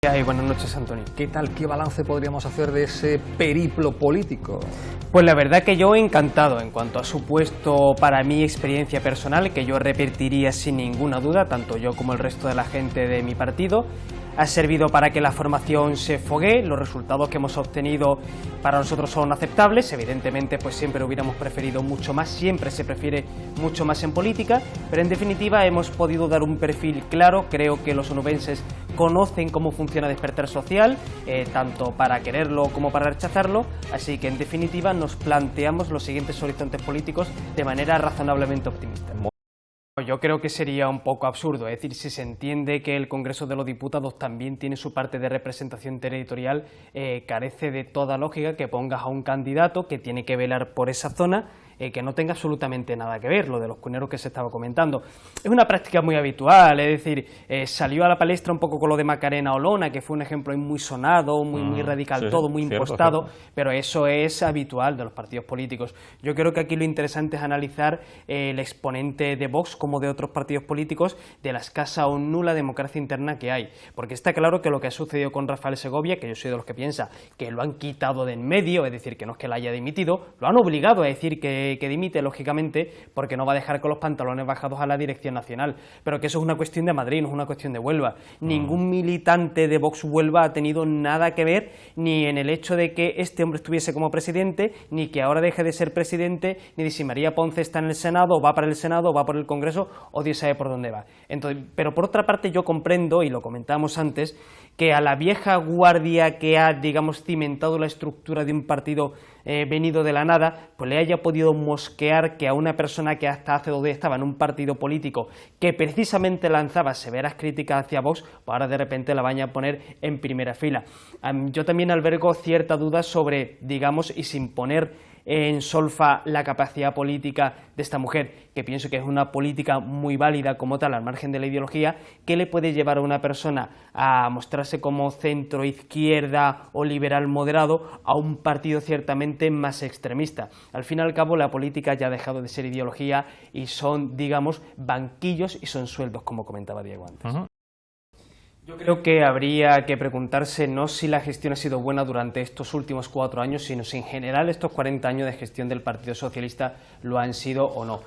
Buenas noches, Antonio. ¿Qué tal? ¿Qué balance podríamos hacer de ese periplo político? Pues la verdad que yo encantado en cuanto ha supuesto para mi experiencia personal, que yo repetiría sin ninguna duda, tanto yo como el resto de la gente de mi partido. Ha servido para que la formación se foguee, los resultados que hemos obtenido para nosotros son aceptables, evidentemente pues siempre hubiéramos preferido mucho más, siempre se prefiere mucho más en política, pero en definitiva hemos podido dar un perfil claro. Creo que los onubenses conocen cómo funciona Despertar Social, tanto para quererlo como para rechazarlo, así que en definitiva nos planteamos los siguientes horizontes políticos de manera razonablemente optimista. Yo creo que sería un poco absurdo, es decir, si se entiende que el Congreso de los Diputados también tiene su parte de representación territorial, carece de toda lógica que pongas a un candidato que tiene que velar por esa zona, que no tenga absolutamente nada que ver, lo de los cuneros que se estaba comentando. Es una práctica muy habitual, es decir, salió a la palestra un poco con lo de Macarena Olona, que fue un ejemplo muy sonado, muy radical, sí, todo muy impostado, cierto. Pero eso es habitual de los partidos políticos. Yo creo que aquí lo interesante es analizar el exponente de Vox como de otros partidos políticos de la escasa o nula democracia interna que hay, porque está claro que lo que ha sucedido con Rafael Segovia, que yo soy de los que piensa que lo han quitado de en medio, es decir, que no es que la haya dimitido, lo han obligado a decir que dimite, lógicamente, porque no va a dejar con los pantalones bajados a la dirección nacional, pero que eso es una cuestión de Madrid, no es una cuestión de Huelva. Ningún militante de Vox Huelva ha tenido nada que ver ni en el hecho de que este hombre estuviese como presidente, ni que ahora deje de ser presidente, ni de si María Ponce está en el Senado, o va para el Senado, o va por el Congreso, o Dios sabe por dónde va. Entonces, pero por otra parte yo comprendo, y lo comentamos antes, que a la vieja guardia que ha, digamos, cimentado la estructura de un partido venido de la nada, pues le haya podido mosquear que a una persona que hasta hace 2 días estaba en un partido político que precisamente lanzaba severas críticas hacia Vox, pues ahora de repente la vayan a poner en primera fila. Yo también albergo cierta duda sobre, digamos, y sin poner en solfa la capacidad política de esta mujer, que pienso que es una política muy válida como tal, al margen de la ideología, que le puede llevar a una persona a mostrarse como centro-izquierda o liberal moderado a un partido ciertamente más extremista. Al fin y al cabo, la política ya ha dejado de ser ideología y son, digamos, banquillos y son sueldos, como comentaba Diego antes. Yo creo que habría que preguntarse no si la gestión ha sido buena durante estos últimos 4 años, sino si en general estos 40 años de gestión del Partido Socialista lo han sido o no.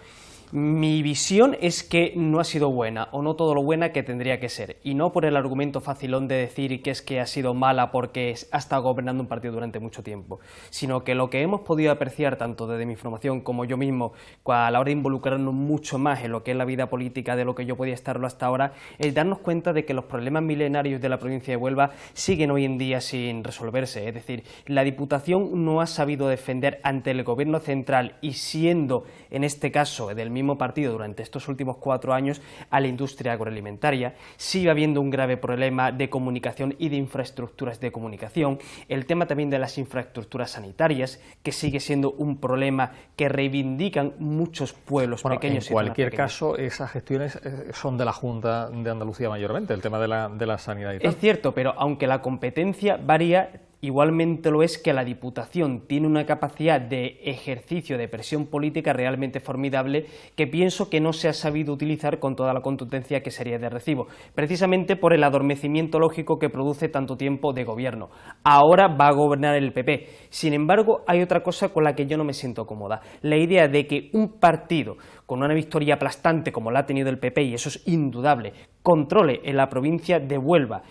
Mi visión es que no ha sido buena, o no todo lo buena que tendría que ser, y no por el argumento facilón de decir que es que ha sido mala porque ha estado gobernando un partido durante mucho tiempo, sino que lo que hemos podido apreciar tanto desde mi formación como yo mismo a la hora de involucrarnos mucho más en lo que es la vida política de lo que yo podía estarlo hasta ahora, es darnos cuenta de que los problemas milenarios de la provincia de Huelva siguen hoy en día sin resolverse. Es decir, la Diputación no ha sabido defender ante el gobierno central, y siendo en este caso del mismo partido durante estos últimos 4 años, a la industria agroalimentaria. Sigue habiendo un grave problema de comunicación y de infraestructuras de comunicación, el tema también de las infraestructuras sanitarias, que sigue siendo un problema que reivindican muchos pueblos pequeños. En cualquier caso, esas gestiones son de la Junta de Andalucía mayormente, el tema de la sanidad y tal. Es cierto, pero aunque la competencia varía, igualmente lo es que la Diputación tiene una capacidad de ejercicio de presión política realmente formidable, que pienso que no se ha sabido utilizar con toda la contundencia que sería de recibo, precisamente por el adormecimiento lógico que produce tanto tiempo de gobierno. Ahora va a gobernar el PP. Sin embargo, hay otra cosa con la que yo no me siento cómoda, la idea de que un partido con una victoria aplastante como la ha tenido el PP, y eso es indudable, controle en la provincia de Huelva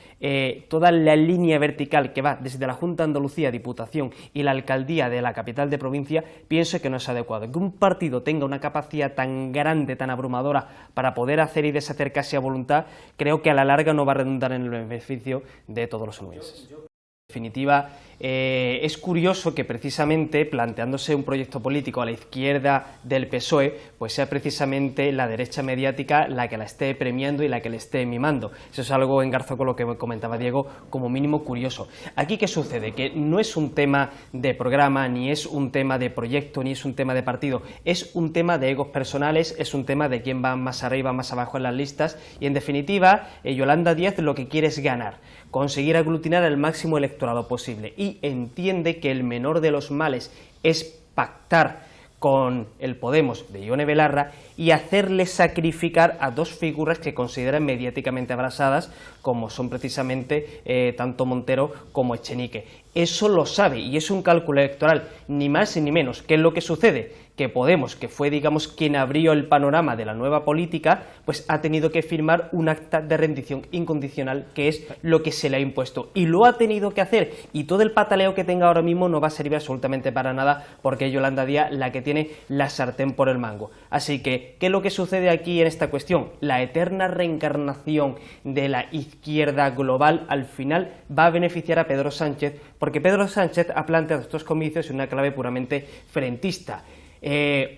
toda la línea vertical que va desde la Junta de Andalucía, Diputación y la Alcaldía de la capital de provincia, pienso que no es adecuado. Que un partido tenga una capacidad tan grande, tan abrumadora para poder hacer y deshacer casi a voluntad, creo que a la larga no va a redundar en el beneficio de todos los onubenses. En definitiva, es curioso que precisamente planteándose un proyecto político a la izquierda del PSOE, pues sea precisamente la derecha mediática la que la esté premiando y la que le esté mimando. Eso es algo, engarzo con lo que comentaba Diego, como mínimo curioso. Aquí, ¿qué sucede? Que no es un tema de programa, ni es un tema de proyecto, ni es un tema de partido, es un tema de egos personales, es un tema de quién va más arriba, más abajo en las listas, y en definitiva, Yolanda Díaz lo que quiere es ganar, conseguir aglutinar al máximo electorado posible, y entiende que el menor de los males es pactar con el Podemos de Ione Belarra, y hacerle sacrificar a dos figuras que consideran mediáticamente abrasadas, como son precisamente tanto Montero como Echenique. Eso lo sabe y es un cálculo electoral, ni más ni menos. ¿Qué es lo que sucede? Que Podemos, que fue, digamos, quien abrió el panorama de la nueva política, pues ha tenido que firmar un acta de rendición incondicional, que es lo que se le ha impuesto. Y lo ha tenido que hacer, y todo el pataleo que tenga ahora mismo no va a servir absolutamente para nada, porque es Yolanda Díaz la que tiene la sartén por el mango. Así que, ¿qué es lo que sucede aquí en esta cuestión? La eterna reencarnación de la izquierda global, al final, va a beneficiar a Pedro Sánchez, porque Pedro Sánchez ha planteado estos comicios en una clave puramente frentista.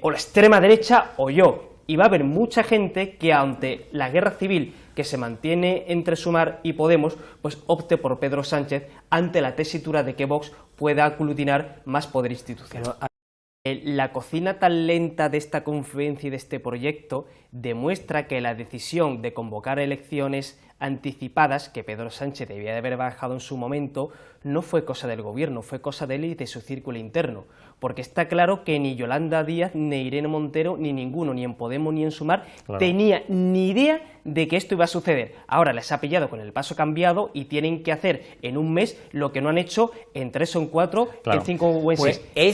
O la extrema derecha o yo, y va a haber mucha gente que ante la guerra civil que se mantiene entre Sumar y Podemos, pues opte por Pedro Sánchez ante la tesitura de que Vox pueda aglutinar más poder institucional. La cocina tan lenta de esta confluencia y de este proyecto demuestra que la decisión de convocar elecciones anticipadas, que Pedro Sánchez debía de haber bajado en su momento, no fue cosa del gobierno, fue cosa de él y de su círculo interno, porque está claro que ni Yolanda Díaz, ni Irene Montero, ni ninguno, ni en Podemos ni en Sumar, tenía ni idea de que esto iba a suceder. Ahora les ha pillado con el paso cambiado y tienen que hacer en un mes lo que no han hecho en 3 o en 4, en 5 o en 6.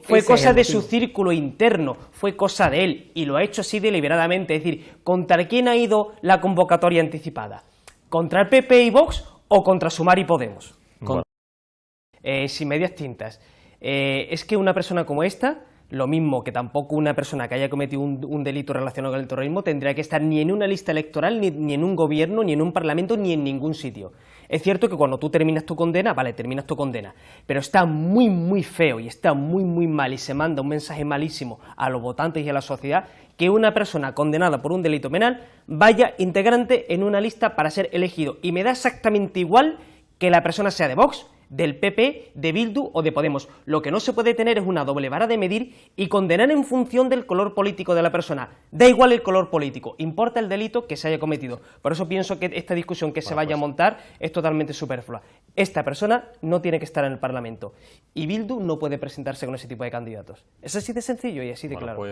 Fue cosa de su círculo interno, fue cosa de él, y lo ha hecho así deliberadamente. Es decir, ¿contra quién ha ido la convocatoria anticipada? ¿Contra el PP y Vox o contra Sumar y Podemos? Sin medias tintas. Es que una persona como esta, lo mismo que tampoco una persona que haya cometido un delito relacionado con el terrorismo, tendría que estar ni en una lista electoral, ni en un gobierno, ni en un parlamento, ni en ningún sitio. Es cierto que cuando tú terminas tu condena, vale, terminas tu condena, pero está muy, muy feo y está muy, muy mal y se manda un mensaje malísimo a los votantes y a la sociedad que una persona condenada por un delito penal vaya integrante en una lista para ser elegido. Y me da exactamente igual que la persona sea de Vox, del PP, de Bildu o de Podemos. Lo que no se puede tener es una doble vara de medir y condenar en función del color político de la persona. Da igual el color político, importa el delito que se haya cometido. Por eso pienso que esta discusión que se vaya a montar es totalmente superflua. Esta persona no tiene que estar en el Parlamento y Bildu no puede presentarse con ese tipo de candidatos. Es así de sencillo y así de claro.